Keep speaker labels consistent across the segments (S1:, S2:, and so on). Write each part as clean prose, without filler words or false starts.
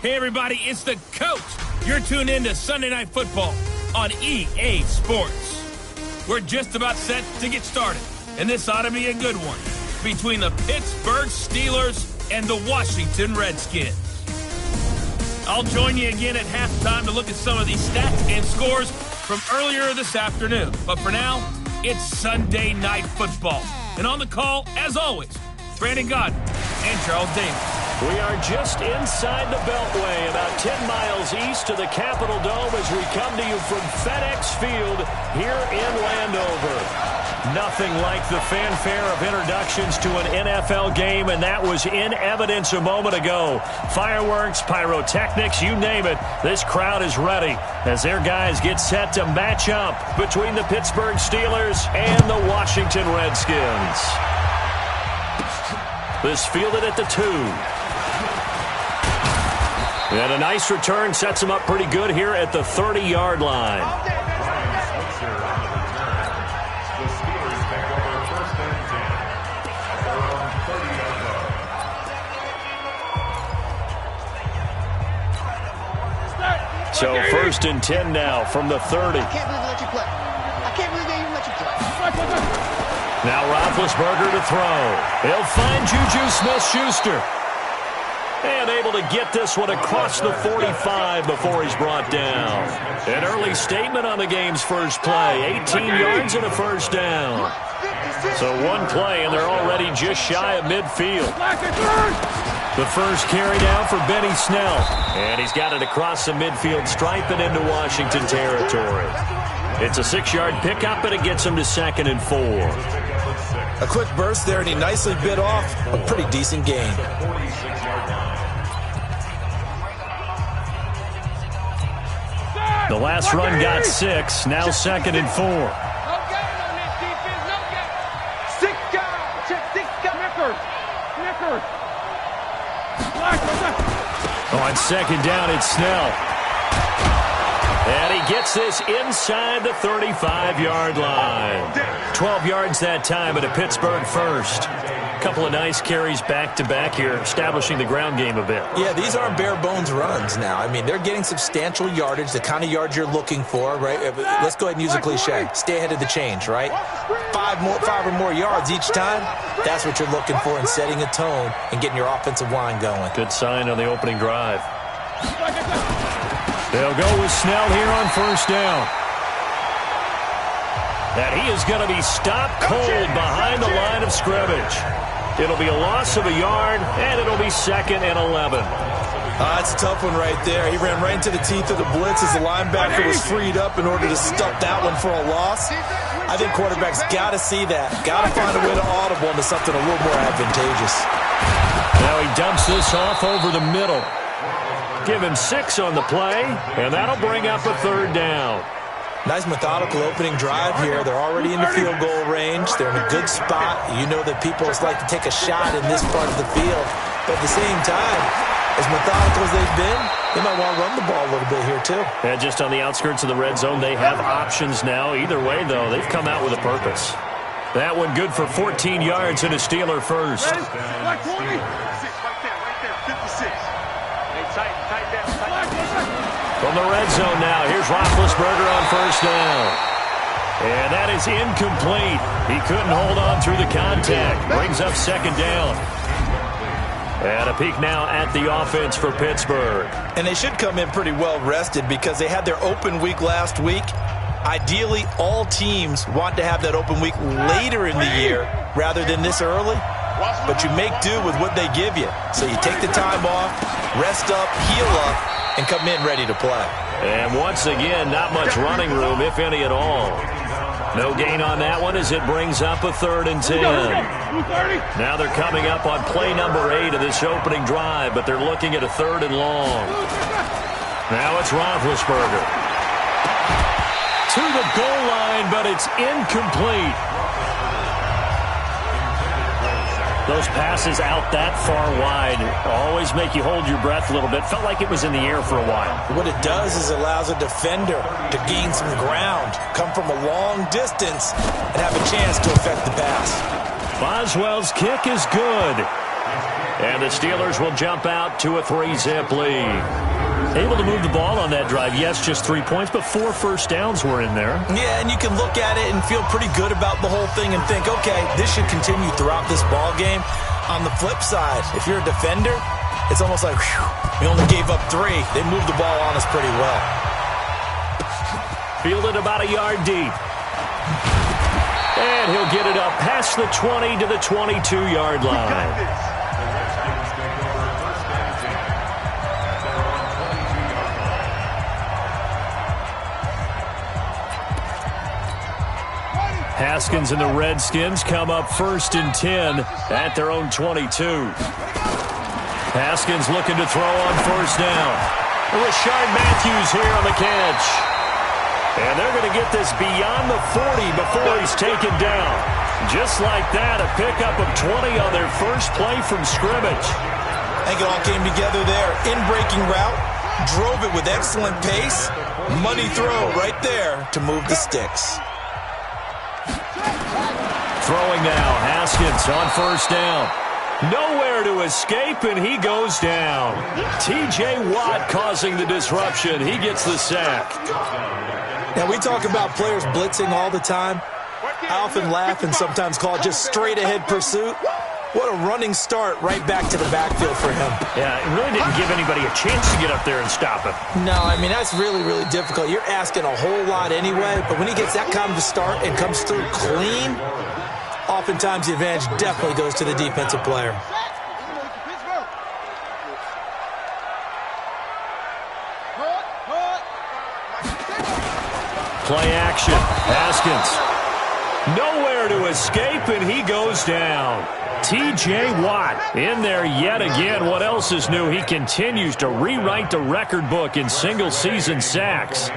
S1: Hey, everybody, it's the coach. You're tuned in to Sunday Night Football on EA Sports. We're just about set to get started, and this ought to be a good one between the Pittsburgh Steelers and the Washington Redskins. I'll join you again at halftime to look at some of these stats and scores from earlier this afternoon. But for now, it's Sunday Night Football. And on the call, as always, Brandon Godden and Charles Davis.
S2: We are just inside the Beltway, about 10 miles east of the Capitol Dome as we come to you from FedEx Field here in Landover. Nothing like the fanfare of introductions to an NFL game, and that was in evidence a moment ago. Fireworks, pyrotechnics, you name it. This crowd is ready as their guys get set to match up between the Pittsburgh Steelers and the Washington Redskins. This fielded at the 2. And a nice return sets him up pretty good here at the 30-yard line. So 1st and 10 now from the 30.
S3: I can't believe they let you play. I can't believe they even let you play.
S2: Now Roethlisberger to throw. He'll find Juju Smith-Schuster. And able to get this one across the 45 before he's brought down. An early statement on the game's first play. 18 yards and a first down. So one play, and they're already just shy of midfield. The first carry down for Benny Snell. And he's got it across the midfield stripe and into Washington territory. It's a 6-yard pickup, and it gets him to 2nd and 4.
S4: A quick burst there, and he nicely bit off a pretty decent gain.
S2: The last run got 6, now 2nd and 4. On 2nd down, it's Snell. And he gets this inside the 35-yard line. 12 yards that time at a Pittsburgh first. A couple of nice carries back-to-back here, establishing the ground game a bit.
S4: Yeah, these aren't bare-bones runs now. I mean, they're getting substantial yardage, the kind of yards you're looking for, right? Let's go ahead and use a cliche. Stay ahead of the change, right? 5 or more yards each time. That's what you're looking for in setting a tone and getting your offensive line going.
S2: Good sign on the opening drive. They'll go with Snell here on 1st down. And he is going to be stopped cold behind the line of scrimmage. It'll be a loss of a yard, and it'll be 2nd and 11.
S4: That's a tough one right there. He ran right into the teeth of the blitz as the linebacker was freed up in order to stuff that one for a loss. I think quarterbacks got to see that. Got to find a way to audible into something a little more advantageous.
S2: Now he dumps this off over the middle. Give him 6 on the play, and that'll bring up a 3rd down.
S4: Nice methodical opening drive here. They're already in the field goal range. They're in a good spot. You know that people just like to take a shot in this part of the field. But at the same time, as methodical as they've been, they might want to run the ball a little bit here too.
S2: And just on the outskirts of the red zone, they have options now. Either way, though, they've come out with a purpose. That one good for 14 yards and a Steeler first.
S5: Right there, 56.
S2: From the red zone now, here's Roethlisberger on 1st down. And that is incomplete. He couldn't hold on through the contact. Brings up 2nd down. And a peek now at the offense for Pittsburgh.
S4: And they should come in pretty well rested because they had their open week last week. Ideally, all teams want to have that open week later in the year rather than this early. But you make do with what they give you. So you take the time off, rest up, heal up, and come in ready to play.
S2: And once again, not much running room, if any at all. No gain on that one as it brings up a 3rd and 10. Now they're coming up on play number 8 of this opening drive, but they're looking at a 3rd and long. Now it's Roethlisberger. To the goal line, but it's incomplete. Those passes out that far wide always make you hold your breath a little bit. Felt like it was in the air for a while.
S4: What it does is it allows a defender to gain some ground, come from a long distance, and have a chance to affect the pass.
S2: Boswell's kick is good. And the Steelers will jump out to a 3-zip lead. Able to move the ball on that drive. Yes, just 3 points, but 4 first downs were in there.
S4: Yeah, and you can look at it and feel pretty good about the whole thing and think, okay, this should continue throughout this ball game. On the flip side, if you're a defender, it's almost like, whew, we only gave up 3. They moved the ball on us pretty well.
S2: Fielded about a yard deep. And he'll get it up past the 20 to the 22-yard line. Haskins and the Redskins come up 1st and 10 at their own 22. Haskins looking to throw on 1st down. Rashard Matthews here on the catch. And they're going to get this beyond the 40 before he's taken down. Just like that, a pickup of 20 on their first play from scrimmage.
S4: I think it all came together there. In-breaking route, drove it with excellent pace. Money throw right there to move the sticks.
S2: Throwing now, Haskins on 1st down. Nowhere to escape, and he goes down. T.J. Watt causing the disruption. He gets the sack.
S4: Now, we talk about players blitzing all the time. I often laugh and sometimes call it just straight-ahead pursuit. What a running start right back to the backfield for him.
S2: Yeah, it really didn't give anybody a chance to get up there and stop him.
S4: No, I mean, that's really, really difficult. You're asking a whole lot anyway, but when he gets that kind of a start and comes through clean, oftentimes the advantage definitely goes to the defensive player.
S2: Play action. Haskins. Nowhere to escape, and he goes down. T.J. Watt in there yet again. What else is new? He continues to rewrite the record book in single-season sacks.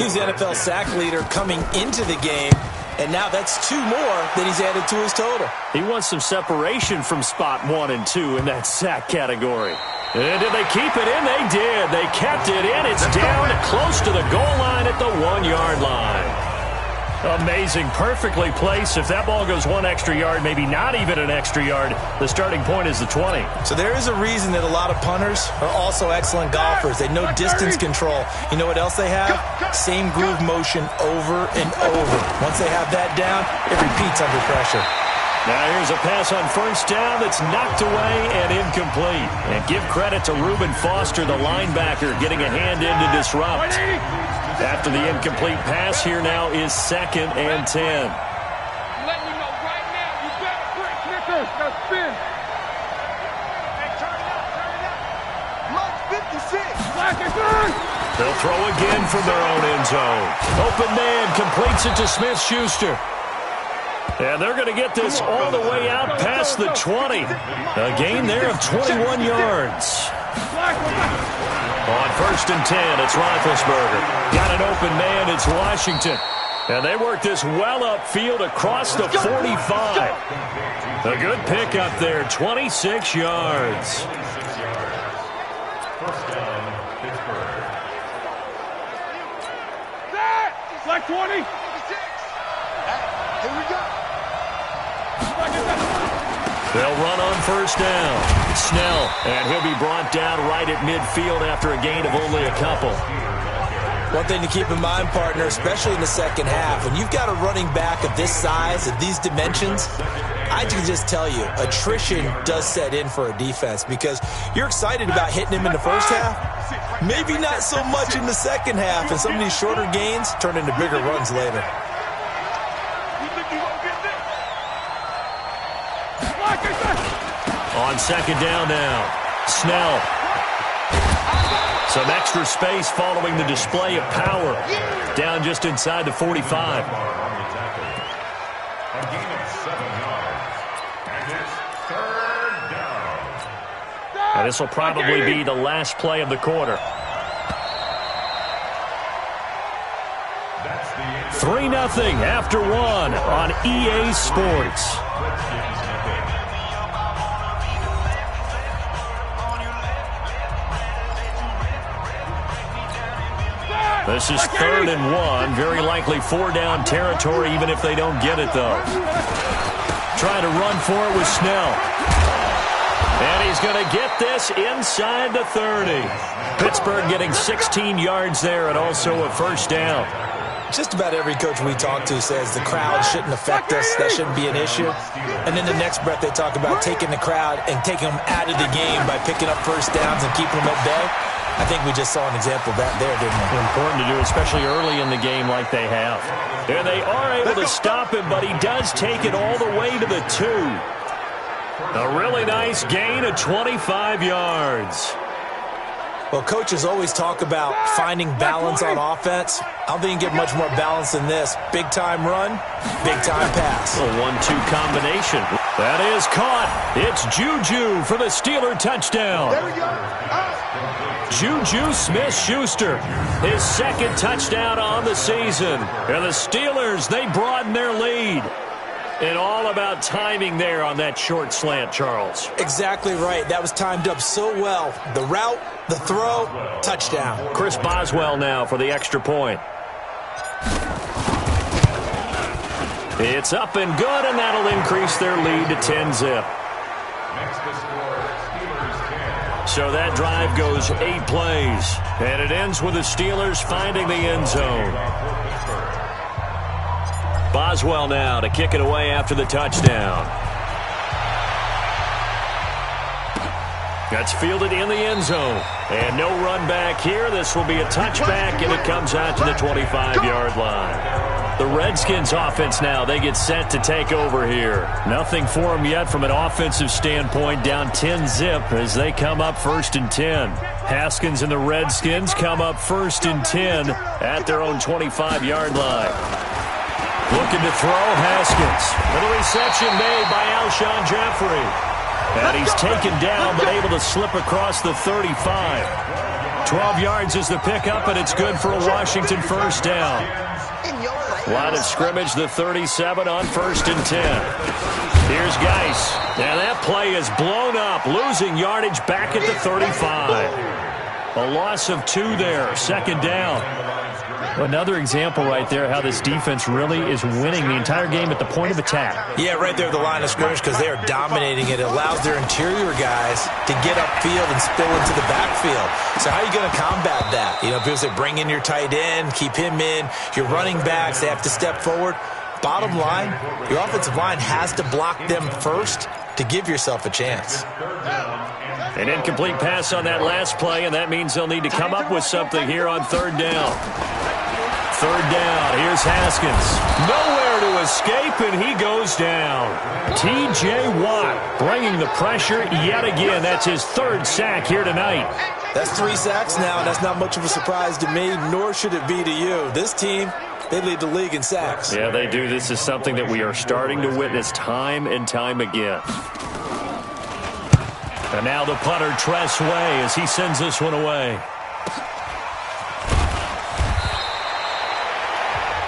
S4: He's the NFL sack leader coming into the game, and now that's 2 more that he's added to his total.
S2: He wants some separation from spot 1 and 2 in that sack category. And did they keep it in? They did. They kept it in. It's down close to the goal line at the 1-yard line. Amazing. Perfectly placed. If that ball goes 1 extra yard, maybe not even an extra yard, the starting point is the 20.
S4: So there is a reason that a lot of punters are also excellent golfers. They know distance control. You know what else they have? Same groove motion over and over. Once they have that down, it repeats under pressure.
S2: Now here's a pass on 1st down that's knocked away and incomplete. And give credit to Reuben Foster, the linebacker, getting a hand in to disrupt. After the incomplete pass, here now is 2nd and 10.
S5: Letting you know right now, you better break Snickers. Now spin. Hey, turn it up. Lunch 56. Black and green.
S2: They'll throw again from their own end zone. Open man completes it to Smith-Schuster. And they're going to get this all the way out past the 20. A gain there of 21 yards. On 1st and 10, it's Roethlisberger. Got an open man, it's Washington. And they work this well upfield across the 45. A good pick up there, 26 yards.
S5: Black 20. Here we go.
S2: They'll run on 1st down. Snell, and he'll be brought down right at midfield after a gain of only a couple.
S4: One thing to keep in mind, partner, especially in the second half, when you've got a running back of this size, of these dimensions, I can just tell you, attrition does set in for a defense because you're excited about hitting him in the first half. Maybe not so much in the second half, and some of these shorter gains turn into bigger runs later.
S2: On 2nd down now, Snell. Some extra space following the display of power. Down just inside the 45. And this will probably be the last play of the quarter. 3-0 after 1 on EA Sports. This is 3rd and 1. Very likely 4-down territory, even if they don't get it, though. Trying to run for it with Snell. And he's going to get this inside the 30. Pittsburgh getting 16 yards there and also a first down.
S4: Just about every coach we talk to says the crowd shouldn't affect us. That shouldn't be an issue. And then the next breath they talk about taking the crowd and taking them out of the game by picking up first downs and keeping them at bay. I think we just saw an example of that there, didn't we?
S2: Important to do, especially early in the game like they have. And they are able to stop him, but he does take it all the way to the 2. A really nice gain of 25 yards.
S4: Well, coaches always talk about finding balance on offense. I don't think you get much more balance than this. Big-time run, big-time pass.
S2: A 1-2 combination. That is caught. It's Juju for the Steeler touchdown.
S3: There we go.
S2: Juju Smith-Schuster, his second touchdown on the season. And the Steelers, they broaden their lead. And all about timing there on that short slant, Charles.
S4: Exactly right. That was timed up so well. The route, the throw, touchdown.
S2: Chris Boswell now for the extra point. It's up and good, and that'll increase their lead to 10-zip. So that drive goes 8 plays, and it ends with the Steelers finding the end zone. Boswell now to kick it away after the touchdown. That's fielded in the end zone. And no run back here. This will be a touchback, and it comes out to the 25-yard line. The Redskins offense now, they get set to take over here. Nothing for them yet from an offensive standpoint, down 10-zip as they come up 1st and 10. Haskins and the Redskins come up 1st and 10 at their own 25-yard line. Looking to throw, Haskins. And a reception made by Alshon Jeffrey. And he's taken down, but able to slip across the 35. 12 yards is the pickup, and it's good for a Washington first down. Line of scrimmage, the 37 on 1st and 10. Here's Geis. And that play is blown up, losing yardage back at the 35. A loss of 2 there, 2nd down. Another example right there how this defense really is winning the entire game at the point of attack.
S4: Yeah, right there at the line of scrimmage because they are dominating it. It allows their interior guys to get upfield and spill into the backfield. So how are you going to combat that? You know, people say bring in your tight end, keep him in. Your running backs, they have to step forward. Bottom line, your offensive line has to block them first to give yourself a chance.
S2: An incomplete pass on that last play, and that means they'll need to come up with something here on 3rd down. 3rd down, here's Haskins. Nowhere to escape, and he goes down. T.J. Watt bringing the pressure yet again. That's his 3rd sack here tonight.
S4: That's 3 sacks now, and that's not much of a surprise to me, nor should it be to you. This team, they lead the league in sacks.
S2: Yeah, they do. This is something that we are starting to witness time and time again. And now the punter, Tress Way, as he sends this one away.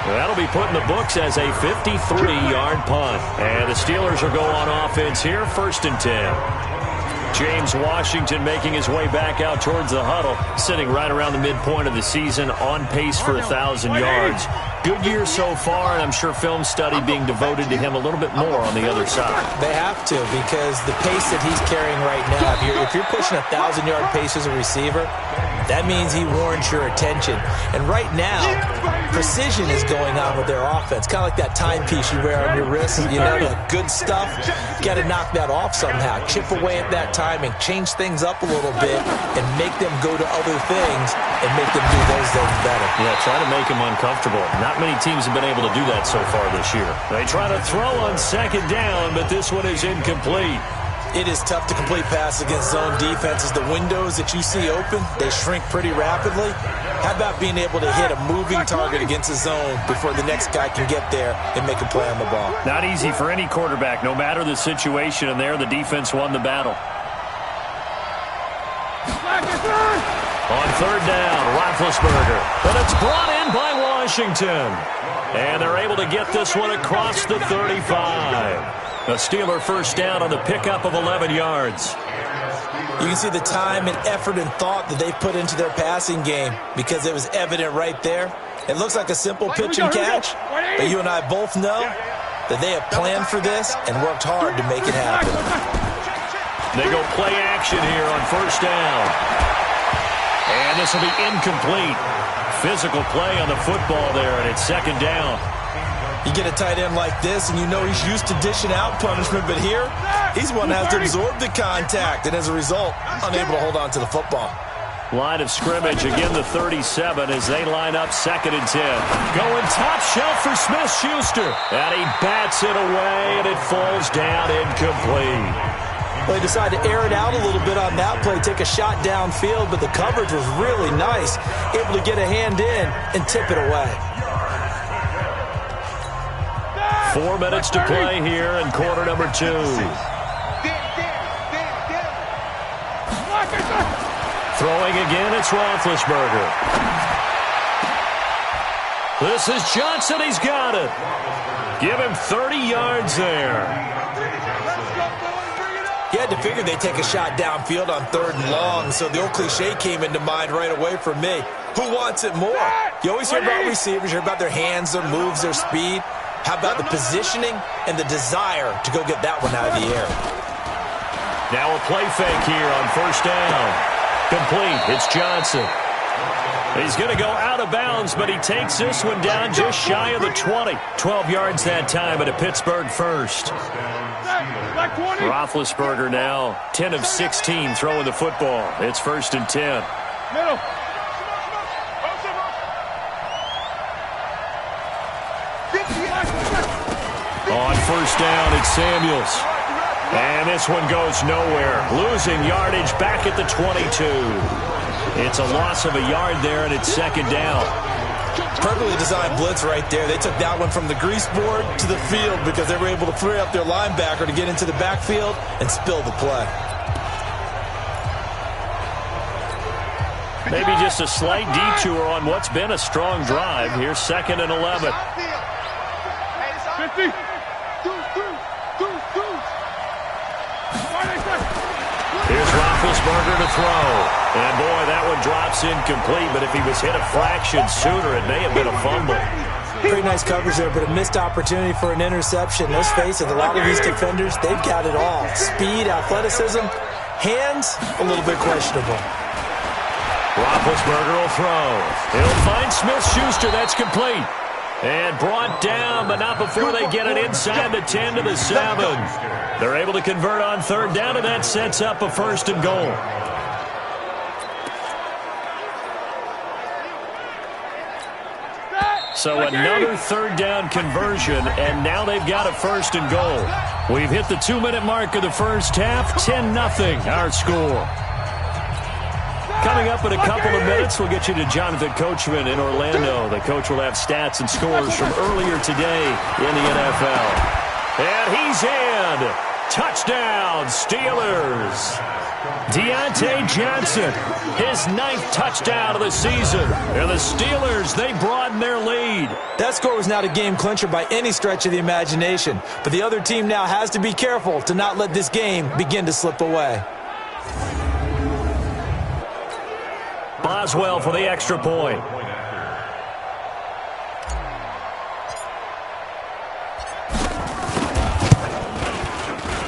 S2: That'll be put in the books as a 53-yard punt. And the Steelers will go on offense here, 1st and 10. James Washington making his way back out towards the huddle, sitting right around the midpoint of the season, on pace for 1,000 yards. Good year so far, and I'm sure film study being devoted to him a little bit more on the other side.
S4: They have to, because the pace that he's carrying right now, if you're pushing 1,000-yard pace as a receiver, that means he warrants your attention. And right now, precision is going on with their offense. Kind of like that timepiece you wear on your wrist. You know, the good stuff. Got to knock that off somehow. Chip away at that timing. Change things up a little bit and make them go to other things and make them do those things better.
S2: Yeah, try to make them uncomfortable. Not many teams have been able to do that so far this year. They try to throw on 2nd down, but this one is incomplete.
S4: It is tough to complete passes against zone defenses. The windows that you see open, they shrink pretty rapidly. How about being able to hit a moving target against a zone before the next guy can get there and make a play on the ball?
S2: Not easy for any quarterback, no matter the situation, and there the defense won the battle. On 3rd down, Roethlisberger. But it's brought in by Washington. And they're able to get this one across the 35. A Steeler first down on the pickup of 11 yards.
S4: You can see the time and effort and thought that they put into their passing game because it was evident right there. It looks like a simple pitch and catch, but you and I both know that they have planned for this and worked hard to make it happen.
S2: They go play action here on first down. And this will be incomplete. Physical play on the football there, and it's second down.
S4: You get a tight end like this, and you know he's used to dishing out punishment, but here, he's one that has to absorb the contact, and as a result, unable to hold on to the football.
S2: Line of scrimmage, again the 37 as they line up 2nd and 10. Going top shelf for Smith-Schuster. And he bats it away, and it falls down incomplete.
S4: Well, they decided to air it out a little bit on that play, take a shot downfield, but the coverage was really nice, able to get a hand in and tip it away.
S2: 4 minutes to play here in quarter number 2. Throwing again, it's Roethlisberger. This is Johnson, he's got it. Give him 30 yards there.
S4: You had to figure they'd take a shot downfield on 3rd and long, so the old cliche came into mind right away for me. Who wants it more? You always hear about receivers, you hear about their hands, their moves, their speed. How about the positioning and the desire to go get that one out of the air?
S2: Now a play fake here on first down. Complete. It's Johnson. He's going to go out of bounds, but he takes this one down just shy of the 20. 12 yards that time at a Pittsburgh first. Roethlisberger now 10 of 16 throwing the football. It's 1st and 10.
S5: Middle.
S2: On first down, it's Samuels. And this one goes nowhere. Losing yardage back at the 22. It's a loss of a yard there, and it's 2nd down.
S4: Perfectly designed blitz right there. They took that one from the grease board to the field because they were able to free up their linebacker to get into the backfield and spill the play.
S2: Maybe just a slight detour on what's been a strong drive. Here's 2nd and 11.
S5: 50.
S2: Here's Roethlisberger to throw. And, boy, that one drops incomplete. But if he was hit a fraction sooner, it may have been a fumble.
S4: Pretty nice coverage there, but a missed opportunity for an interception. Let's face it, a lot of these defenders, they've got it all. Speed, athleticism, hands, a little bit questionable.
S2: Roethlisberger will throw. He'll find Smith-Schuster. That's complete. And brought down, but not before they get it inside the 10 to the 7. They're able to convert on 3rd down, and that sets up a 1st and goal. So another 3rd down conversion, and now they've got a 1st and goal. We've hit the 2-minute mark of the first half, 10-0 our score. Coming up in a couple of minutes, we'll get you to Jonathan Coachman in Orlando. The coach will have stats and scores from earlier today in the NFL. And he's in. Touchdown, Steelers. Deontay Johnson, his 9th touchdown of the season. And the Steelers, they broaden their lead.
S4: That score was not a game clincher by any stretch of the imagination. But the other team now has to be careful to not let this game begin to slip away.
S2: Boswell for the extra point.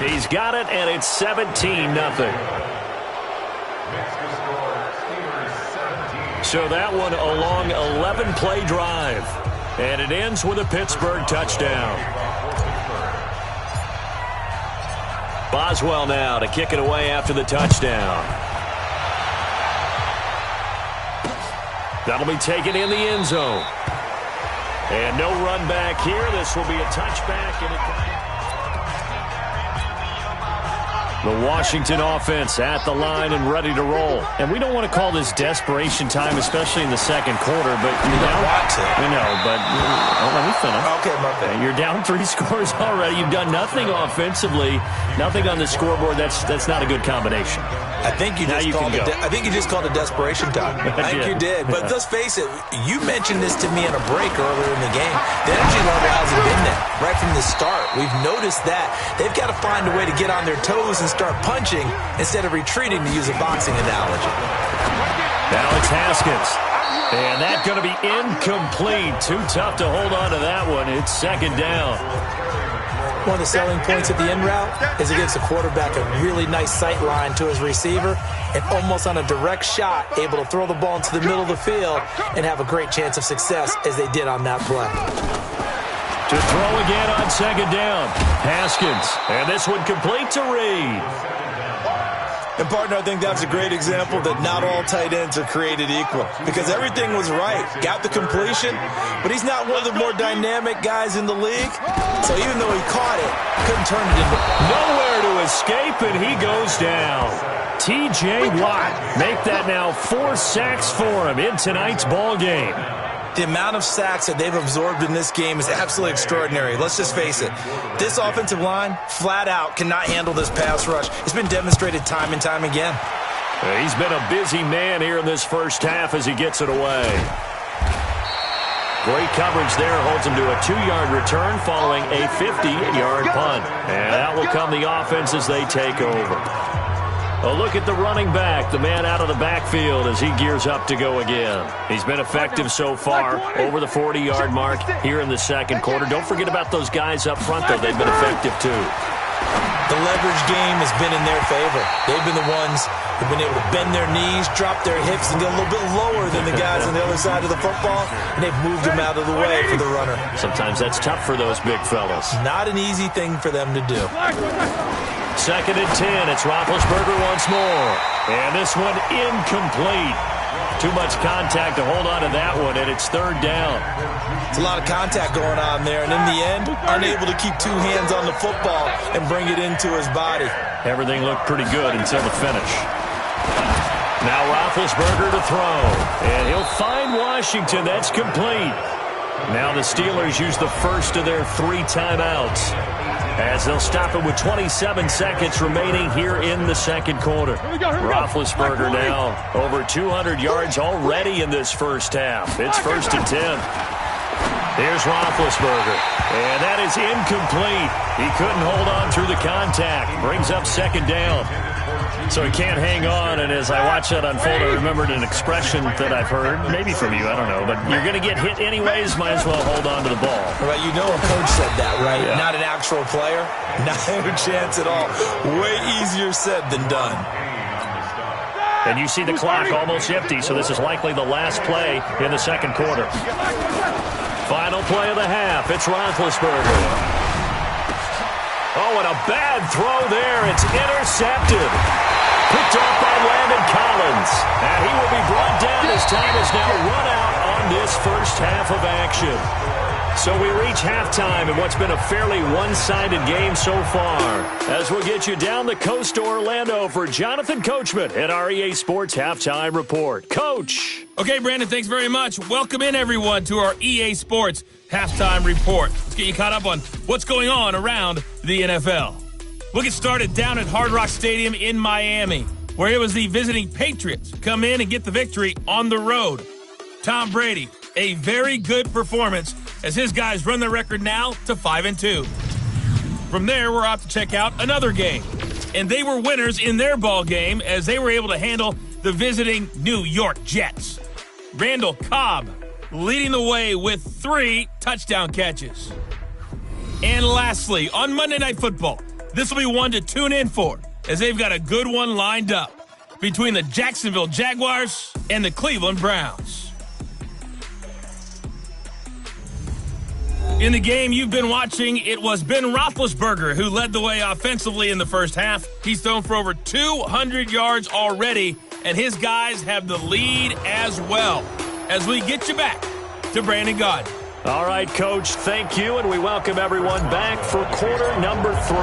S2: He's got it, and it's 17-0. So that one a long 11-play drive. And it ends with a Pittsburgh touchdown. Boswell now to kick it away after the touchdown. That'll be taken in the end zone. And no run back here. This will be a touchback. The Washington offense at the line and ready to roll. And we don't want to call this desperation time, especially in the second quarter. But you're down. You know, but let me finish.
S4: Okay, my bad.
S2: You're down 3 scores already. You've done nothing offensively, nothing on the scoreboard. That's not a good combination.
S4: I think you just called it desperation time. I think you did. But let's face it, you mentioned this to me in a break earlier in the game. The energy level hasn't been there right from the start. We've noticed that. They've got to find a way to get on their toes and start punching instead of retreating, to use a boxing analogy.
S2: Now it's Haskins. And that's going to be incomplete. Too tough to hold on to that one. It's 2nd down.
S4: One of the selling points of the in route is it gives the quarterback a really nice sight line to his receiver and almost on a direct shot able to throw the ball into the middle of the field and have a great chance of success as they did on that play.
S2: To throw again on second down, Haskins. And this one complete to Reed.
S4: And, partner, I think that's a great example that not all tight ends are created equal because everything was right. Got the completion, but he's not one of the more dynamic guys in the league. So even though he caught it, couldn't turn it into
S2: nowhere to escape, and he goes down. T.J. Watt make that now 4 sacks for him in tonight's ball game.
S4: The amount of sacks that they've absorbed in this game is absolutely extraordinary. Let's just face it. This offensive line, flat out, cannot handle this pass rush. It's been demonstrated time and time again.
S2: He's been a busy man here in this first half as he gets it away. Great coverage there. Holds him to a 2-yard return following a 50-yard punt. And out will come the offense as they take over. A look at the running back, the man out of the backfield as he gears up to go again. He's been effective so far, over the 40-yard mark here in the second quarter. Don't forget about those guys up front, though. They've been effective, too.
S4: The leverage game has been in their favor. They've been the ones who've been able to bend their knees, drop their hips, and get a little bit lower than the guys on the other side of the football, and they've moved them out of the way for the runner.
S2: Sometimes that's tough for those big fellas.
S4: Not an easy thing for them to do.
S2: 2nd and 10. It's Roethlisberger once more. And this one incomplete. Too much contact to hold on to that one, and it's 3rd down.
S4: It's a lot of contact going on there, and in the end, unable to keep 2 hands on the football and bring it into his body.
S2: Everything looked pretty good until the finish. Now Roethlisberger to throw, and he'll find Washington. That's complete. Now the Steelers use the first of their 3 timeouts as they'll stop it with 27 seconds remaining here in the second quarter. Roethlisberger now over 200 yards already in this first half. It's 1st and 10. Here's Roethlisberger, and that is incomplete. He couldn't hold on through the contact. Brings up 2nd down. So he can't hang on, and as I watch that unfold, I remembered an expression that I've heard, maybe from you, I don't know, but you're going to get hit anyways, might as well hold on to the ball.
S4: Right, you know a coach said that, right?
S2: Yeah.
S4: Not an actual player, not a chance at all. Way easier said than done.
S2: And you see the clock almost empty, so this is likely the last play in the second quarter. Final play of the half, it's Roethlisberger. Oh, and a bad throw there. It's intercepted. Picked off by Landon Collins. And he will be brought down as time is now run out on this first half of action. So we reach halftime in what's been a fairly one-sided game so far. As we'll get you down the coast to Orlando for Jonathan Coachman at our EA Sports Halftime Report. Coach.
S1: Okay, Brandon, thanks very much. Welcome in, everyone, to our EA Sports Halftime Report. Let's get you caught up on what's going on around the NFL. We'll get started down at Hard Rock Stadium in Miami, where it was the visiting Patriots come in and get the victory on the road. Tom Brady, a very good performance as his guys run their record now to 5-2. From there, we're off to check out another game. And they were winners in their ball game as they were able to handle the visiting New York Jets. Randall Cobb leading the way with 3 touchdown catches. And lastly, on Monday Night Football, this will be one to tune in for as they've got a good one lined up between the Jacksonville Jaguars and the Cleveland Browns. In the game you've been watching, it was Ben Roethlisberger who led the way offensively in the first half. He's thrown for over 200 yards already, and his guys have the lead as well. As we get you back to Brandon Gaudin.
S2: All right, Coach, thank you, and we welcome everyone back for quarter number 3.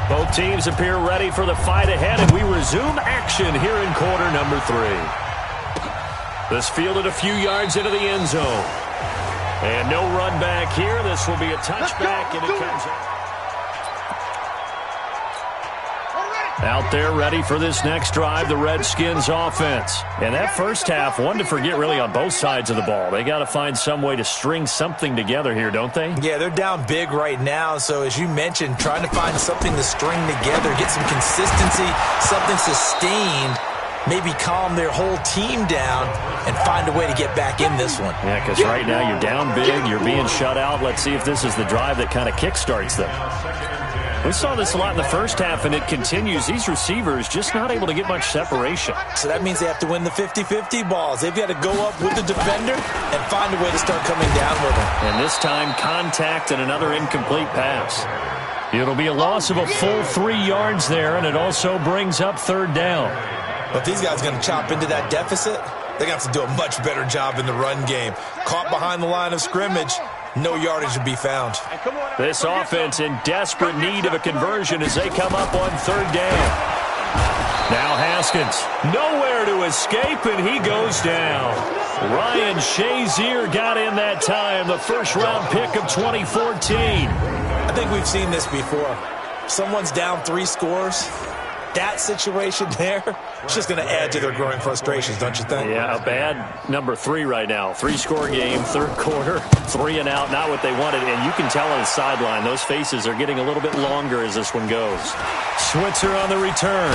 S2: Both teams appear ready for the fight ahead, and we resume action here in quarter number 3. This fielded a few yards into the end zone. And no run back here. This will be a touchback, and it comes out there ready for this next drive, the Redskins offense. And that first half, one to forget really on both sides of the ball. They got to find some way to string something together here, don't they?
S4: Yeah, they're down big right now. So as you mentioned, trying to find something to string together, get some consistency, something sustained. maybe calm their whole team down and find a way to get back in this one.
S2: Yeah, because right now you're down big, you're being shut out. Let's see if this is the drive that kind of kickstarts them. We saw this a lot in the first half, and it continues. These receivers just not able to get much separation.
S4: So that means they have to win the 50-50 balls. They've got to go up with the defender and find a way to start coming down with them.
S2: And this time, contact and another incomplete pass. It'll be a loss of a full 3 yards there, and it also brings up third down.
S4: But if these guys are going to chop into that deficit, they're going to have to do a much better job in the run game. Caught behind the line of scrimmage, no yardage to be found.
S2: This offense in desperate need of a conversion as they come up on third down. Now Haskins, nowhere to escape, and he goes down. Ryan Shazier got in that time, the first-round pick of 2014.
S4: I think we've seen this before. Someone's down 3 scores. That situation there, it's just going to add to their growing frustrations, don't you think?
S2: Yeah, a bad number 3 right now. 3-score game, third quarter, 3 and out, not what they wanted. And you can tell on the sideline, those faces are getting a little bit longer as this one goes. Switzer on the return.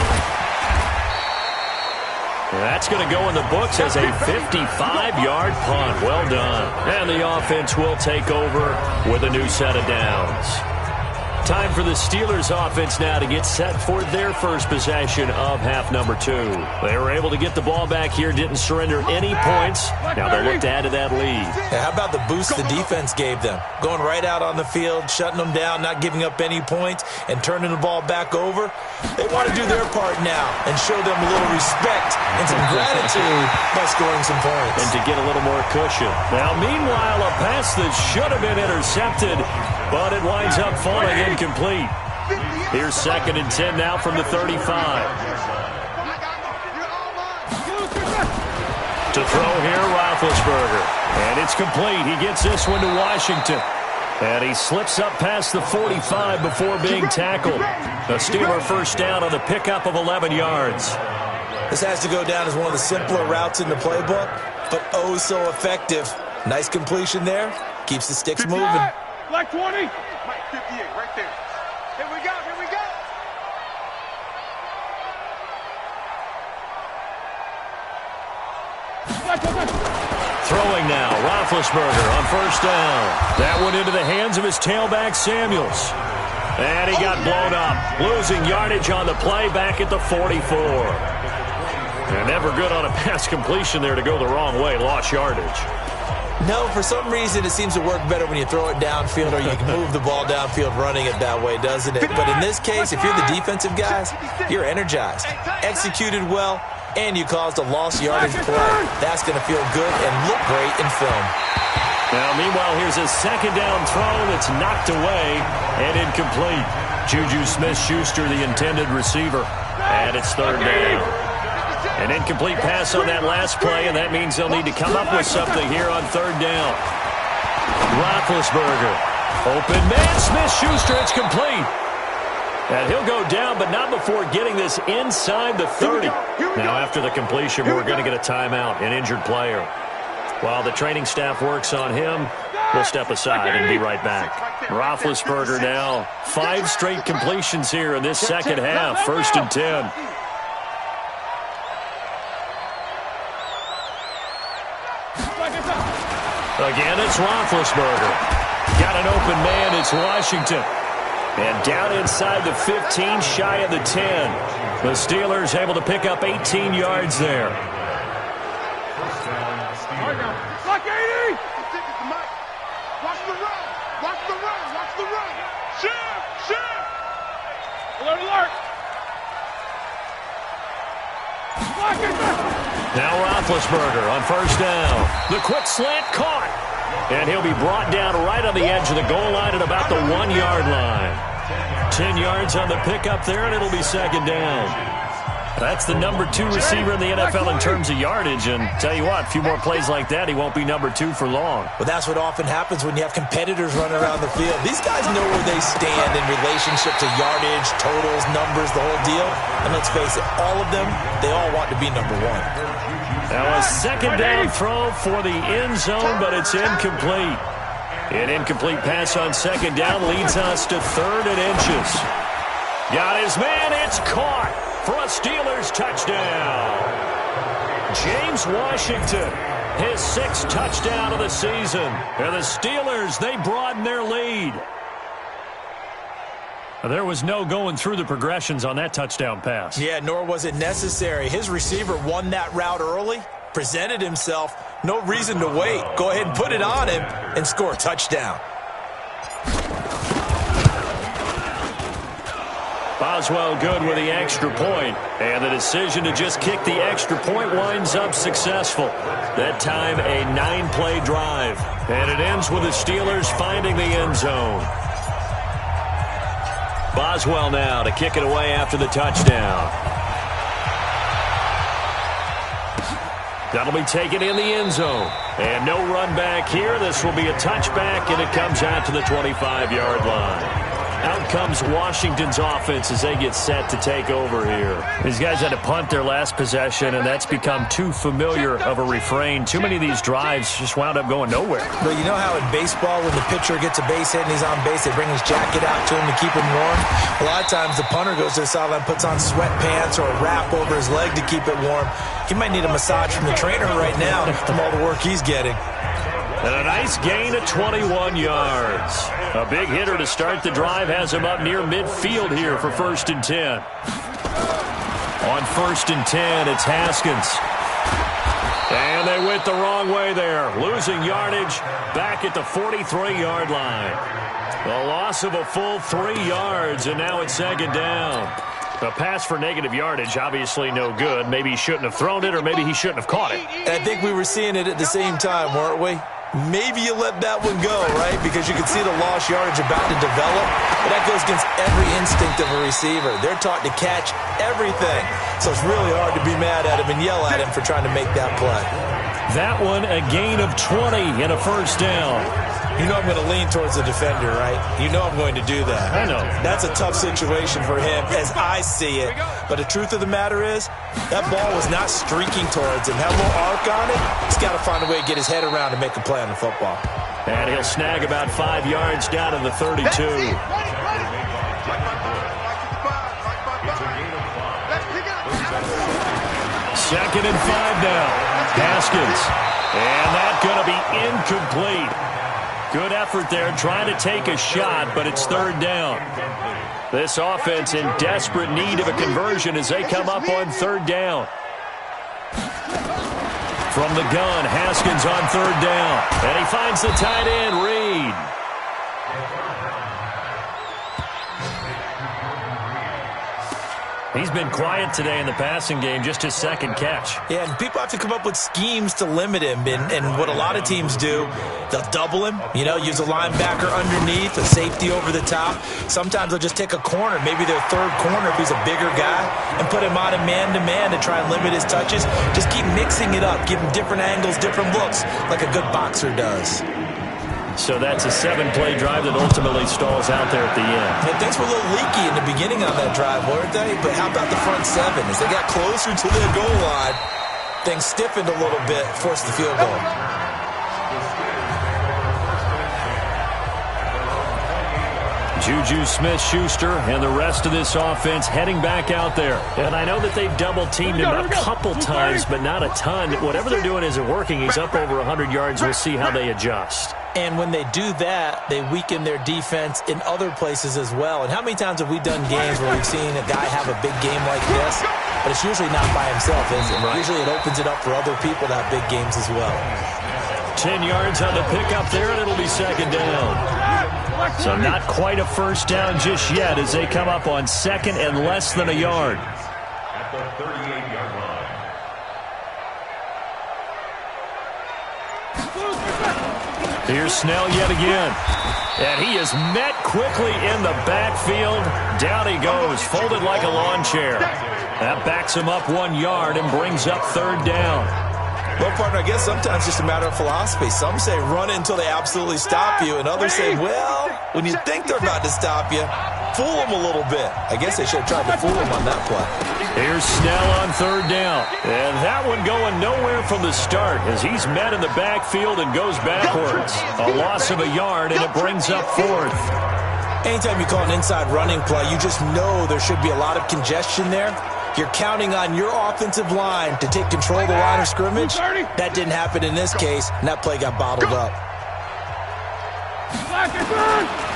S2: That's going to go in the books as a 55-yard punt. Well done. And the offense will take over with a new set of downs. Time for the Steelers offense now to get set for their first possession of half number 2. They were able to get the ball back here, didn't surrender any points. Now they'll look to add to that lead.
S4: Yeah, how about the boost the defense gave them? Going right out on the field, shutting them down, not giving up any points, and turning the ball back over. They want to do their part now and show them a little respect and some gratitude by scoring some points.
S2: And to get a little more cushion. Now, meanwhile, a pass that should have been intercepted, but it winds up falling incomplete. Here's 2nd and 10 now from the 35. To throw here, Roethlisberger. And it's complete. He gets this one to Washington. And he slips up past the 45 before being tackled. A Steeler first down on the pickup of 11 yards.
S4: This has to go down as one of the simpler routes in the playbook, but oh so effective. Nice completion there. Keeps the sticks moving.
S5: Like 20. Mike, 58, right there. Here we go, here we go.
S2: Throwing now, Roethlisberger on first down. That one into the hands of his tailback, Samuels. And he got blown up, losing yardage on the play back at the 44. And never good on a pass completion there to go the wrong way, lost yardage.
S4: No, for some reason it seems to work better when you throw it downfield or you can move the ball downfield running it that way, doesn't it? But in this case, if you're the defensive guys, you're energized, executed well, and you caused a lost yardage play. That's going to feel good and look great in film.
S2: Now, meanwhile, here's a second down throw that's knocked away and incomplete. Juju Smith-Schuster, the intended receiver, and it's third down. An incomplete pass on that last play, and that means they'll need to come up with something here on third down. Roethlisberger. Open man, Smith-Schuster, it's complete. And he'll go down, but not before getting this inside the 30. Now, after the completion, we're going to get a timeout, an injured player. While the training staff works on him, we'll step aside and be right back. Roethlisberger now, 5 straight completions here in this second half, 1st and 10. Again, it's Roethlisberger. Got an open man, it's Washington. And down inside the 15, shy of the 10. The Steelers able to pick up 18 yards there.
S5: Like 80! Watch the run! Watch the run! Watch the run! Shift! Alert, alert!
S2: Now Roethlisberger on first down. The quick slant caught. And he'll be brought down right on the edge of the goal line at about the 1-yard line. 10 yards on the pickup there, and it'll be second down. That's the number 2 receiver in the NFL in terms of yardage. And tell you what, a few more plays like that, he won't be number 2 for long.
S4: Well, that's what often happens when you have competitors running around the field. These guys know where they stand in relationship to yardage, totals, numbers, the whole deal. And let's face it, all of them, they all want to be number 1.
S2: Now a second down throw for the end zone, but it's incomplete. An incomplete pass on second down leads us to 3rd and inches. Got his man, it's caught. for a Steelers touchdown. James Washington, his 6th touchdown of the season. And the Steelers, they broaden their lead. There was no going through the progressions on that touchdown pass.
S4: Yeah, nor was it necessary. His receiver won that route early, presented himself. No reason to wait. Go ahead and put it on him and score a touchdown.
S2: Boswell good with the extra point, and the decision to just kick the extra point winds up successful. That time, a 9-play drive, and it ends with the Steelers finding the end zone. Boswell now to kick it away after the touchdown. That'll be taken in the end zone. And no run back here. This will be a touchback, and it comes out to the 25-yard line. Out comes Washington's offense as they get set to take over here. These guys had to punt their last possession, and that's become too familiar of a refrain. Too many of these drives just wound up going nowhere.
S4: But you know how in baseball, when the pitcher gets a base hit and he's on base, they bring his jacket out to him to keep him warm? A lot of times the punter goes to the sideline, puts on sweatpants or a wrap over his leg to keep it warm. He might need a massage from the trainer right now from all the work he's getting.
S2: And a nice gain of 21 yards. A big hitter to start the drive has him up near midfield here for 1st and 10. On 1st and 10, it's Haskins. And they went the wrong way there. Losing yardage back at the 43-yard line. A loss of a full 3 yards, and now it's 2nd down. A pass for negative yardage, obviously no good. Maybe he shouldn't have thrown it, or maybe he shouldn't have caught it.
S4: I think we were seeing it at the same time, weren't we? Maybe you let that one go, right? Because you can see the lost yardage about to develop. But that goes against every instinct of a receiver. They're taught to catch everything. So it's really hard to be mad at him and yell at him for trying to make that play.
S2: That one, a gain of 20 and a 1st down.
S4: You know I'm going to lean towards the defender, right? You know I'm going to do that.
S2: I know.
S4: That's a tough situation for him as I see it. But the truth of the matter is, that ball was not streaking towards him. Had a little arc on it. He's got to find a way to get his head around and make a play on the football.
S2: And he'll snag about 5 yards down to the 32.
S5: 2nd
S2: and 5 now. Haskins. And that's going to be incomplete. Good effort there, trying to take a shot, but it's 3rd down. This offense in desperate need of a conversion as they come up on 3rd down. From the gun, Haskins on 3rd down. And he finds the tight end, Reed. He's been quiet today in the passing game, just his 2nd catch.
S4: Yeah, and people have to come up with schemes to limit him. And what a lot of teams do, they'll double him, use a linebacker underneath, a safety over the top. Sometimes they'll just take a corner, maybe their 3rd corner if he's a bigger guy, and put him on a man-to-man to try and limit his touches. Just keep mixing it up, give him different angles, different looks, like a good boxer does.
S2: So that's a 7-play drive that ultimately stalls out there at the end.
S4: And things were a little leaky in the beginning on that drive, weren't they? But how about the front 7? As they got closer to their goal line, things stiffened a little bit, forced the field goal.
S2: Juju Smith-Schuster and the rest of this offense heading back out there. And I know that they've double-teamed him a couple times, but not a ton. Whatever they're doing isn't working. He's up over 100 yards. We'll see how they adjust.
S4: And when they do that, they weaken their defense in other places as well. And how many times have we done games where we've seen a guy have a big game like this, but it's usually not by himself, is it? Right. Usually it opens it up for other people to have big games as well.
S2: 10 yards on the pickup there, and it'll be 2nd down. So not quite a 1st down just yet as they come up on 2nd and less than a yard.
S6: At the 38-yard line.
S2: Here's Snell yet again. And he is met quickly in the backfield. Down he goes, folded like a lawn chair. That backs him up 1 yard and brings up 3rd down.
S4: Well, partner, I guess sometimes it's just a matter of philosophy. Some say run it until they absolutely stop you, and others say, well, when you think they're about to stop you, fool them a little bit. I guess they should have tried to fool them on that play.
S2: Here's Snell on 3rd down. And that one going nowhere from the start as he's met in the backfield and goes backwards. A loss of a yard, and it brings up 4th.
S4: Anytime you call an inside running play, you just know there should be a lot of congestion there. You're counting on your offensive line to take control of the line of scrimmage. That didn't happen in this case, and that play got bottled up.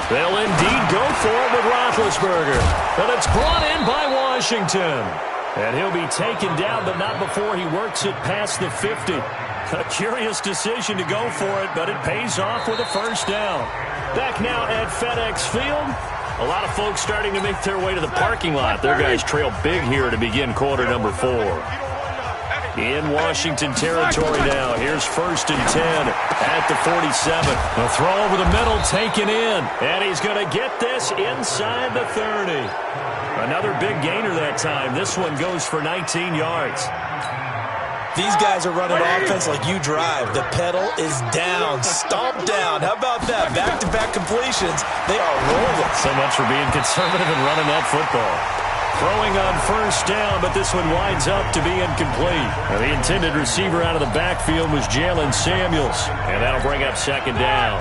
S2: They'll indeed go for it with Roethlisberger. But it's brought in by Washington. And he'll be taken down, but not before he works it past the 50. A curious decision to go for it, but it pays off with a first down. Back now at FedEx Field. A lot of folks starting to make their way to the parking lot. Their guys trail big here to begin quarter number 4. In Washington territory now. Here's 1st and 10 at the 47. The throw over the middle taken in. And he's going to get this inside the 30. Another big gainer that time. This one goes for 19 yards.
S4: These guys are running offense like you drive. The pedal is down, stomped down. How about that? Back-to-back completions. They are rolling.
S2: So much for being conservative and running that football. Throwing on first down, but this one winds up to be incomplete. Now, the intended receiver out of the backfield was Jalen Samuels, and that'll bring up 2nd down.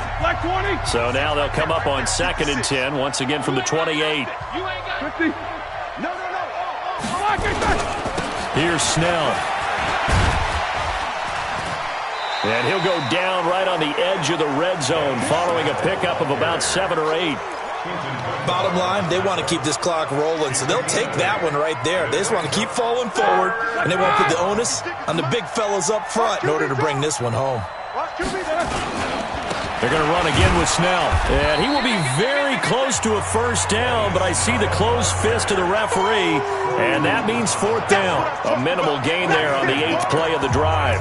S2: So now they'll come up on 2nd and 10, once again from the 28. Here's Snell. And he'll go down right on the edge of the red zone following a pickup of about 7 or 8.
S4: Bottom line, they want to keep this clock rolling, so they'll take that one right there. They just want to keep falling forward, and they want to put the onus on the big fellas up front in order to bring this one home.
S2: They're going to run again with Snell. And he will be very close to a first down, but I see the closed fist of the referee, and that means 4th down. A minimal gain there on the 8th play of the drive.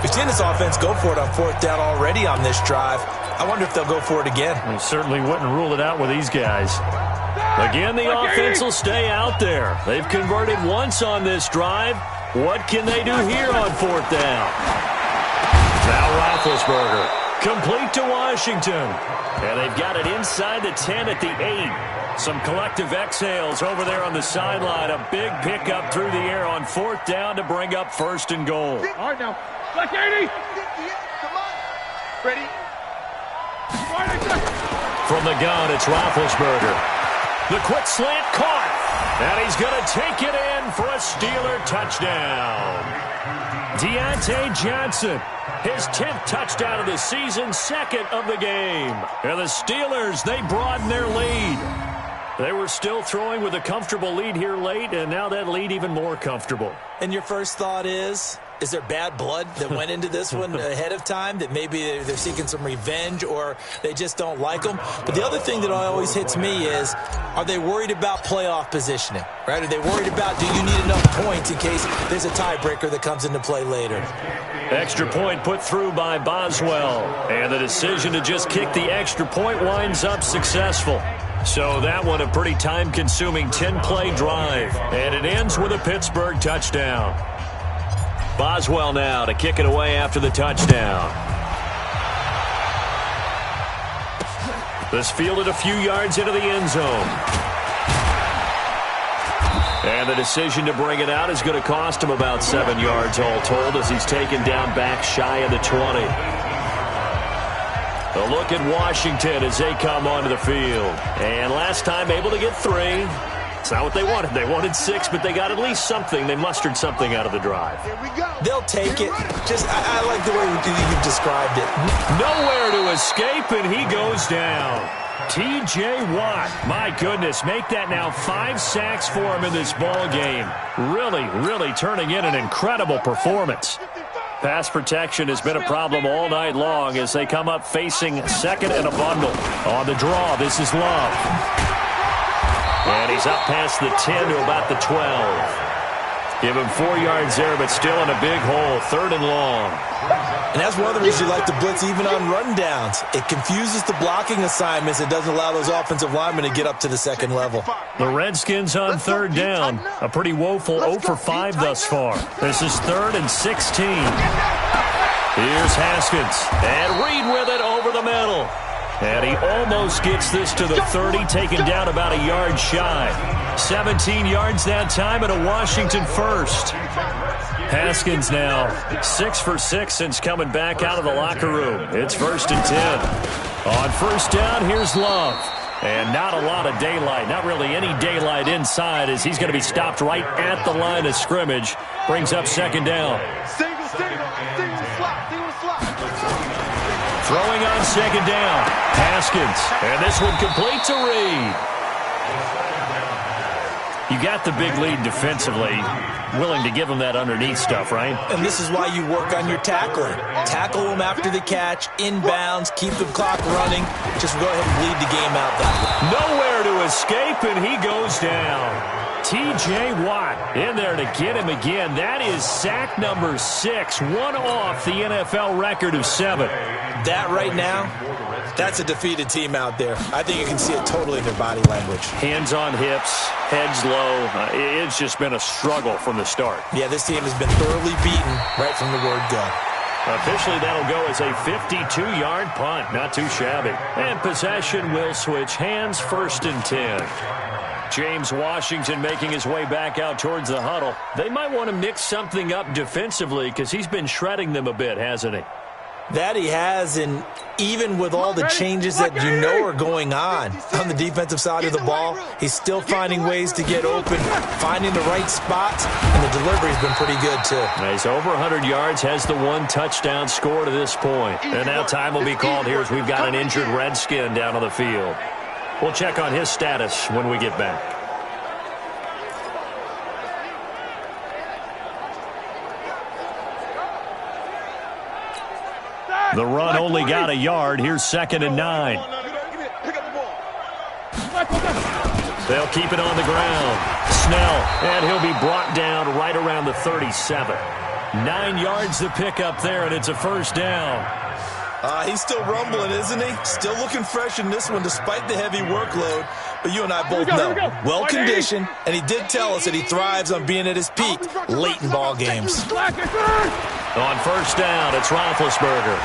S4: We've seen this offense go for it on 4th down already on this drive. I wonder if they'll go for it again.
S2: We certainly wouldn't rule it out with these guys. Again, the offense will stay out there. They've converted once on this drive. What can they do here on 4th down? Now Roethlisberger. Complete to Washington. And they've got it inside the 10 at the 8. Some collective exhales over there on the sideline. A big pickup through the air on 4th down to bring up 1st and goal.
S5: All right, now. Black 80. Come on. Ready?
S2: From the gun, it's Roethlisberger. The quick slant caught. And he's going to take it in for a Steeler touchdown. Deontay Johnson. His 10th touchdown of the season, 2nd of the game. And the Steelers, they broaden their lead. They were still throwing with a comfortable lead here late, and now that lead even more comfortable.
S4: And your first thought is there bad blood that went into this one ahead of time, that maybe they're seeking some revenge or they just don't like them? But the other thing that always hits me is, are they worried about playoff positioning? Right? Are they worried about, do you need enough points in case there's a tiebreaker that comes into play later?
S2: Extra point put through by Boswell. And the decision to just kick the extra point winds up successful. So that one a pretty time-consuming 10-play drive. And it ends with a Pittsburgh touchdown. Boswell now to kick it away after the touchdown. This fielded a few yards into the end zone. And the decision to bring it out is going to cost him about 7 yards all told as he's taken down back shy of the 20. A look at Washington as they come onto the field. And last time able to get 3. It's not what they wanted. They wanted 6, but they got at least something. They mustered something out of the drive.
S4: They'll take it. I like the way you've described it.
S2: Nowhere to escape, and he goes down. T.J. Watt, my goodness, make that now 5 sacks for him in this ball game. Really turning in an incredible performance. Pass protection has been a problem all night long as they come up facing 2nd and a bundle. On the draw, this is Love. And he's up past the 10 to about the 12. Give him 4 yards there, but still in a big hole, 3rd and long.
S4: And that's one of the reasons you like to blitz even on rundowns. It confuses the blocking assignments. It doesn't allow those offensive linemen to get up to the 2nd level.
S2: The Redskins on 3rd down. A pretty woeful 0 for 5 thus far. This is 3rd and 16. Here's Haskins. And Reed with it over the middle. And he almost gets this to the 30, taken down about a yard shy. 17 yards that time and a Washington first. Haskins now 6 for 6 since coming back out of the locker room. It's 1st and 10. On 1st down, here's Love. And not a lot of daylight, not really any daylight inside, as he's going to be stopped right at the line of scrimmage. Brings up second down.
S5: Single slot.
S2: Throwing on second down. Haskins. And this one complete to Reed. You got the big lead defensively. Willing to give him that underneath stuff, right?
S4: And this is why you work on your tackling. Tackle him after the catch, inbounds, keep the clock running. Just go ahead and bleed the game out that way.
S2: Nowhere to escape, and he goes down. T.J. Watt in there to get him again. That is sack number 6, one off the NFL record of 7.
S4: That right now, that's a defeated team out there. I think you can see it totally in their body language.
S2: Hands on hips, heads low. It's just been a struggle from the start.
S4: Yeah, this team has been thoroughly beaten right from the word go.
S2: Officially, that'll go as a 52-yard punt. Not too shabby. And possession will switch hands, 1st and 10. James Washington making his way back out towards the huddle. They might want to mix something up defensively because he's been shredding them a bit, hasn't he?
S4: That he has, and even with all the changes that you know are going on the defensive side of the ball, he's still finding ways to get open, finding the right spots, and the delivery's been pretty good too.
S2: He's over 100 yards, has the 1 touchdown score to this point. And now time will be called here as we've got an injured Redskin down on the field. We'll check on his status when we get back. The run only got a yard. Here's 2nd and 9. They'll keep it on the ground. Snell, and he'll be brought down right around the 37. 9 yards to pick up there, and it's a 1st down.
S4: He's still rumbling, isn't he? Still looking fresh in this one despite the heavy workload. But you and I both know, well-conditioned, and he did tell us that he thrives on being at his peak late in ball games.
S2: On 1st down, it's Roethlisberger.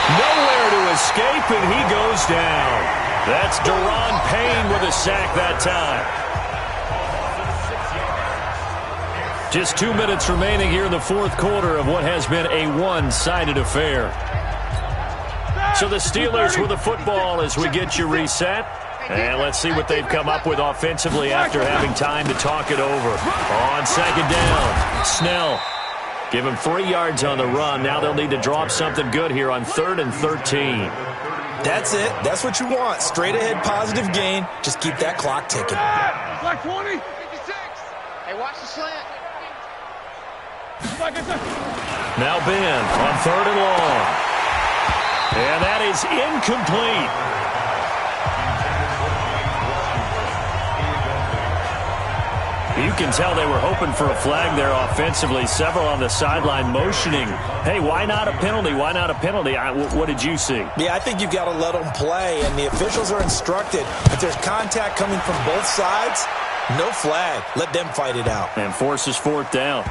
S2: Nowhere to escape, and he goes down. That's Daron Payne with a sack that time. Just 2 minutes remaining here in the 4th quarter of what has been a one-sided affair. So the Steelers with the football as we get you reset. And let's see what they've come up with offensively after having time to talk it over. On 2nd down, Snell. Give him 3 yards on the run. Now they'll need to drop something good here on 3rd and 13.
S4: That's it. That's what you want. Straight ahead positive gain. Just keep that clock ticking.
S5: Like 20. 56. Hey, watch the slant.
S2: Now Ben on 3rd and long. And that is incomplete. You can tell they were hoping for a flag there offensively. Several on the sideline motioning. Hey, why not a penalty? Why not a penalty? What did you see?
S4: Yeah, I think you've got to let them play, and the officials are instructed. If there's contact coming from both sides, no flag. Let them fight it out.
S2: And forces 4th down.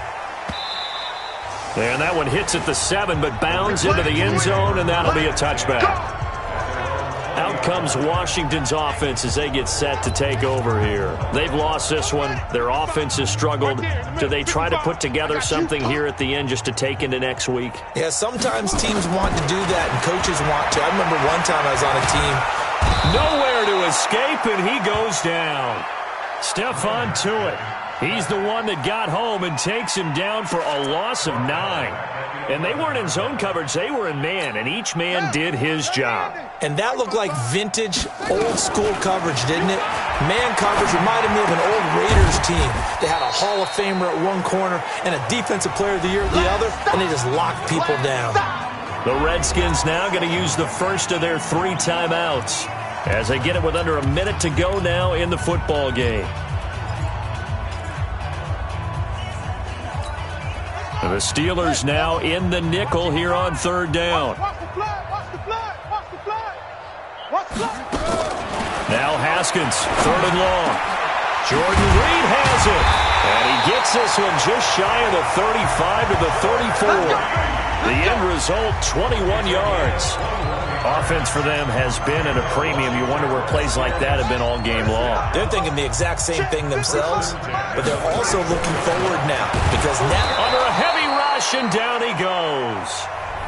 S2: And that one hits at the 7, but bounds into the end zone, and that'll be a touchback. Out comes Washington's offense as they get set to take over here. They've lost this one. Their offense has struggled. Do they try to put together something here at the end just to take into next week?
S4: Yeah, sometimes teams want to do that, and coaches want to. I remember one time I was on a team.
S2: Nowhere to escape, and he goes down. Stephon Tuitt. He's the one that got home and takes him down for a loss of 9. And they weren't in zone coverage. They were in man, and each man did his job.
S4: And that looked like vintage, old-school coverage, didn't it? Man coverage reminded me of an old Raiders team. They had a Hall of Famer at one corner and a Defensive Player of the Year at the other, and they just locked people down.
S2: The Redskins now going to use the first of their 3 timeouts as they get it with under a minute to go now in the football game. The Steelers now in the nickel here on 3rd down. Now Haskins, 3rd and long. Jordan Reed has it. And he gets this one just shy of the 35 to the 34. The end result, 21 yards. Offense for them has been at a premium. You wonder where plays like that have been all game long.
S4: They're thinking the exact same thing themselves, but they're also looking forward now because now
S2: under a heavy rush, and down he goes.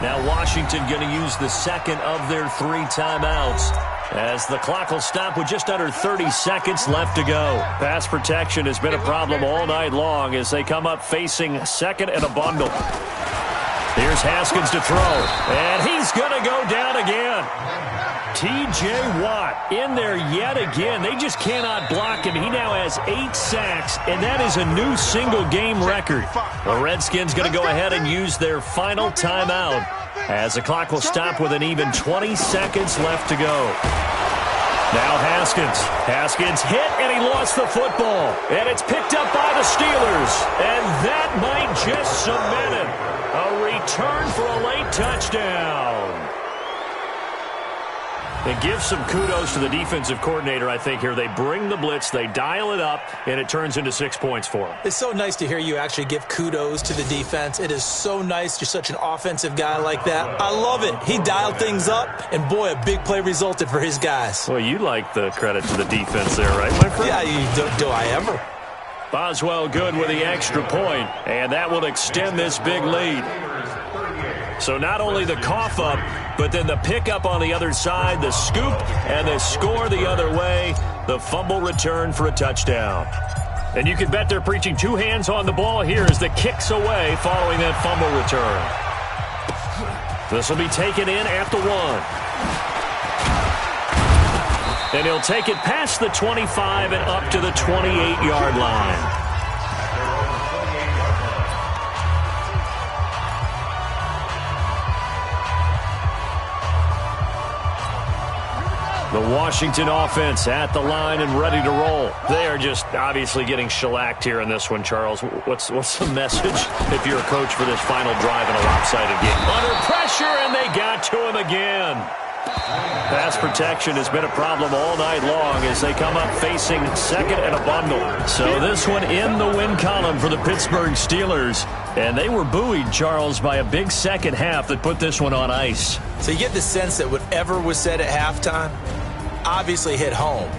S2: Now Washington going to use the second of their 3 timeouts As the clock will stop with just under 30 seconds left to go. Pass protection has been a problem all night long as they come up facing second and a bundle. Here's Haskins to throw, and he's going to go down again. T.J. Watt in there yet again. They just cannot block him. He now has 8 sacks, and that is a new single-game record. The Redskins going to go ahead and use their final timeout as the clock will stop with an even 20 seconds left to go. Now Haskins. Haskins hit, and he lost the football. And it's picked up by the Steelers. And that might just cement it. A return for a late touchdown. And give some kudos to the defensive coordinator, I think, here. They bring the blitz, they dial it up, and it turns into 6 points for them.
S4: It's so nice to hear you actually give kudos to the defense. It is so nice. You're such an offensive guy like that. I love it. He dialed things up, and, boy, a big play resulted for his guys.
S2: Well, you like the credit to the defense there, right, my friend?
S4: Yeah, do I ever?
S2: Boswell good with the extra point, and that will extend this big lead. So not only the cough up, but then the pickup on the other side, the scoop, and the score the other way, the fumble return for a touchdown. And you can bet they're preaching 2 hands on the ball here as the kick's away following that fumble return. This will be taken in at the 1. And he'll take it past the 25 and up to the 28-yard line. The Washington offense at the line and ready to roll. They are just obviously getting shellacked here in this one, Charles. What's the message if you're a coach for this final drive in a lopsided game? Under pressure, and they got to him again. Pass protection has been a problem all night long as they come up facing second and a bundle. So this one in the win column for the Pittsburgh Steelers. And they were buoyed, Charles, by a big second half that put this one on ice.
S4: So you get the sense that whatever was said at halftime obviously hit home.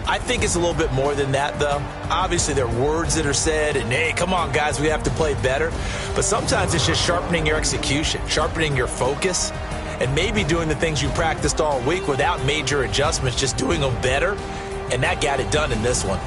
S4: I think it's a little bit more than that, though. Obviously, there are words that are said, and, hey, come on, guys, we have to play better. But sometimes it's just sharpening your execution, sharpening your focus, and maybe doing the things you practiced all week without major adjustments, just doing them better, and that got it done in this one.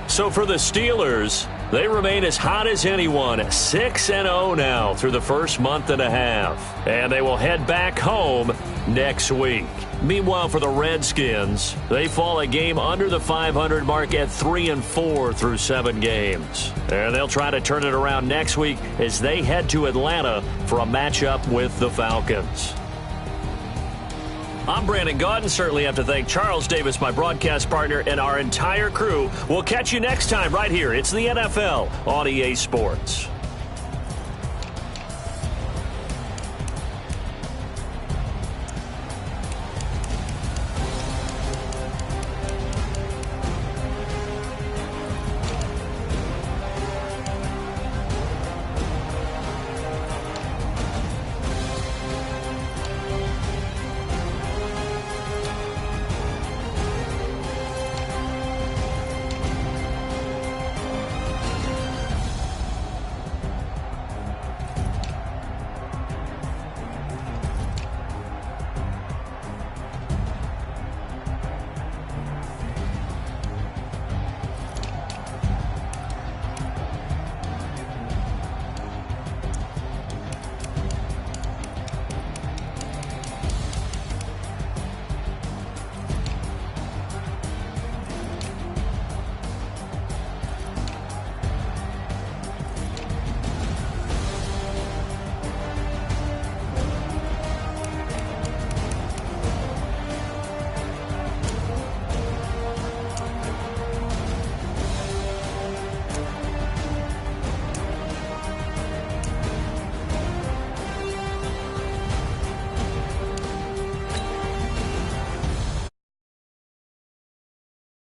S2: So for the Steelers, they remain as hot as anyone, 6-0 now through the first month and a half. And they will head back home next week. Meanwhile, for the Redskins, they fall a game under the 500 mark at 3-4 through 7 games. And they'll try to turn it around next week as they head to Atlanta for a matchup with the Falcons. I'm Brandon Gaudin. Certainly have to thank Charles Davis, my broadcast partner, and our entire crew. We'll catch you next time right here. It's the NFL on EA Sports.